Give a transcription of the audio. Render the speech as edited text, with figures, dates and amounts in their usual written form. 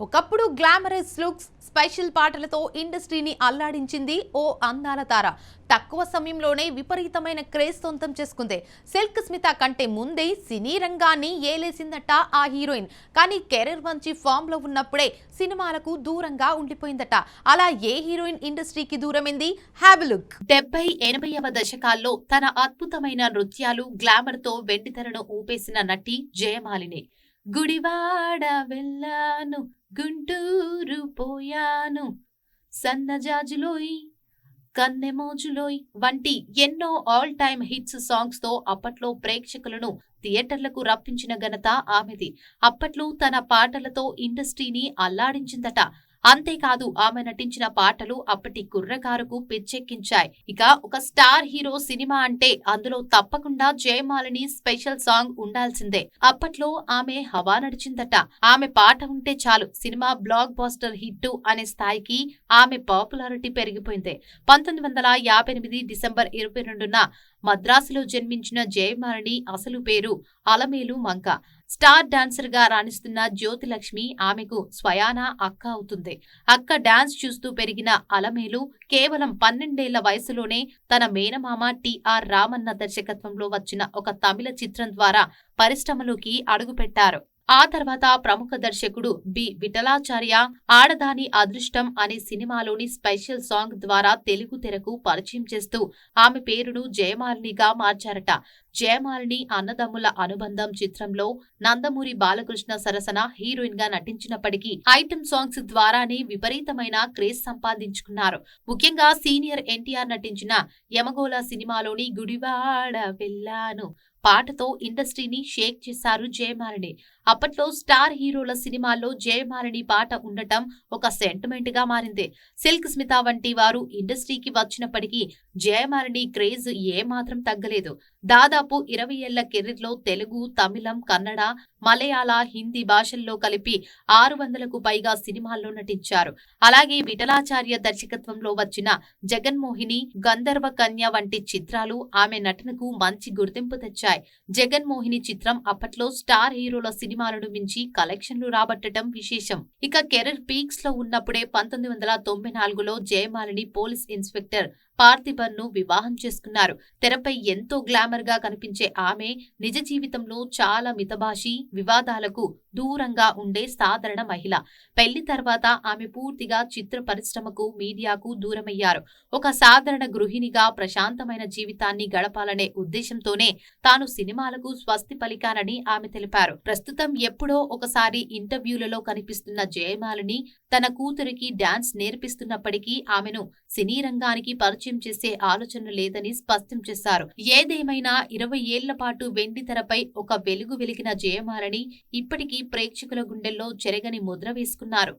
ఒకప్పుడు glamorous looks, special పాటలతో ఇండస్ట్రీని అల్లాడించింది ఓ అందాల తార. తక్కువ సమయంలోనే విపరీతమైన క్రేజ్ సొంతం చేసుకుంది. సిల్క్ స్మిత కంటే ముందే సినీ రంగాన్ని ఏలేసిందట ఆ హీరోయిన్. కానీ కెరీర్ మంచి ఫామ్ లో ఉన్నప్పుడే సినిమాలకు దూరంగా ఉండిపోయిందట. అలా ఏ హీరోయిన్ ఇండస్ట్రీకి దూరమైంది? Have a look. 70-80వ దశకాల్లో తన అద్భుతమైన నృత్యాలు, గ్లామర్ తో వెండితెరను ఊపేసిన నటి జయమాలిని. గుడివాడ వెళ్ళాను, గుంటూరు పోయాను, సన్నజాజులోయ్, కన్నెమోజులోయ్ వంటి ఎన్నో ఆల్ టైమ్ హిట్స్ సాంగ్స్ తో అప్పట్లో ప్రేక్షకులను థియేటర్లకు రప్పించిన ఘనత ఆమెది. అప్పట్లో తన పాటలతో ఇండస్ట్రీని అల్లాడించిందట. అంతేకాదు, ఆమె నటించిన పాటలు అప్పటి కుర్రకారుకు పిచ్చెక్కించాయి. ఇక ఒక స్టార్ హీరో సినిమా అంటే అందులో తప్పకుండా జయమాలిని స్పెషల్ సాంగ్ ఉండాల్సిందే. అప్పట్లో ఆమె హవా నడిచిందట. ఆమె పాట ఉంటే చాలు సినిమా బ్లాక్ బాస్టర్ హిట్ అనే స్థాయికి ఆమె పాపులారిటీ పెరిగిపోయింది. 1958 డిసెంబర్ 22న మద్రాసులో జన్మించిన జయమాలిని అసలు పేరు అలమేలు మంక. స్టార్ డాన్సర్ గా రాణిస్తున్న జ్యోతిలక్ష్మి ఆమెకు స్వయానా అక్క అవుతుంది. అక్క డాన్స్ చూస్తూ పెరిగిన అలమేలు కేవలం 12 ఏళ్ల వయసులోనే తన మేనమామ టి.ఆర్. రామన్న దర్శకత్వంలో వచ్చిన ఒక తమిళ చిత్రం ద్వారా పరిశ్రమలోకి అడుగుపెట్టారు. ఆ తర్వాత ప్రముఖ దర్శకుడు బి. విఠలాచార్య ఆడదాని అదృష్టం అనే సినిమాలోని స్పెషల్ సాంగ్ ద్వారా తెలుగు తెరకు పరిచయం చేస్తూ ఆమె పేరును జయమాలినిగా మార్చారట. జయమాలిని అన్నదమ్ముల అనుబంధం చిత్రంలో నందమూరి బాలకృష్ణ సరసన హీరోయిన్ గా నటించినప్పటికీ ఐటమ్ సాంగ్స్ ద్వారానే విపరీతమైన క్రేజ్ సంపాదించుకున్నారు. ముఖ్యంగా సీనియర్ ఎన్టీఆర్ నటించిన యమగోళ సినిమాలోని గుడివాడ వెళ్ళాను పాటతో ఇండస్ట్రీని షేక్ చేశారు జయమాలిని. అప్పట్లో స్టార్ హీరోల సినిమాల్లో జయమాలిని పాట ఉండటం ఒక సెంటిమెంట్ గా మారింది. సిల్క్ స్మిత వంటి వారు ఇండస్ట్రీకి వచ్చినప్పటికీ జయమాలిని క్రేజ్ ఏమాత్రం తగ్గలేదు. దాదాపు 20 ఏళ్ల కెరీర్ లో తెలుగు, తమిళం, కన్నడ, మలయాళ, హిందీ భాషల్లో కలిపి 600కు పైగా సినిమాల్లో నటించారు. అలాగే విఠలాచార్య దర్శకత్వంలో వచ్చిన జగన్మోహిని, గంధర్వ కన్య వంటి చిత్రాలు ఆమె నటనకు మంచి గుర్తింపు తెచ్చాయి. జగన్మోహిని చిత్రం అప్పట్లో స్టార్ హీరోల సినిమాలను మించి కలెక్షన్లు రాబట్టడం విశేషం. ఇక కెరీర్ పీక్స్ లో ఉన్నప్పుడే 1994లో జయమాలిని పోలీస్ ఇన్స్పెక్టర్ పార్థిబన్ ను వివాహం చేసుకున్నారు. తెరపై ఎంతో గ్లామర్ గా కనిపించే ఆమె నిజ జీవితంలో చాలా మితభాషి, వివాదాలకు దూరంగా ఉండే సాధారణ మహిళ. పెళ్లి తర్వాత ఆమె పూర్తిగా చిత్ర పరిశ్రమకు, మీడియాకు దూరమయ్యారు. ఒక సాధారణ గృహిణిగా ప్రశాంతమైన జీవితాన్ని గడపాలనే ఉద్దేశంతోనే తాను సినిమాలకు స్వస్తి పలికానని ఆమె తెలిపారు. ప్రస్తుతం ఎప్పుడో ఒకసారి ఇంటర్వ్యూలలో కనిపిస్తున్న జయమాలిని తన కూతురికి డాన్స్ నేర్పిస్తున్నప్పటికీ ఆమెను సినీ రంగానికి పరిచయం చేసే ఆలోచన లేదని స్పష్టం చేశారు. ఏదేమైనా 20 ఏళ్ల పాటు వెండి తెరపై ఒక వెలుగు వెలిగిన జయమాలిని ఇప్పటికీ ప్రేక్షకుల గుండెల్లో చెరగని ముద్ర వేసుకున్నారు.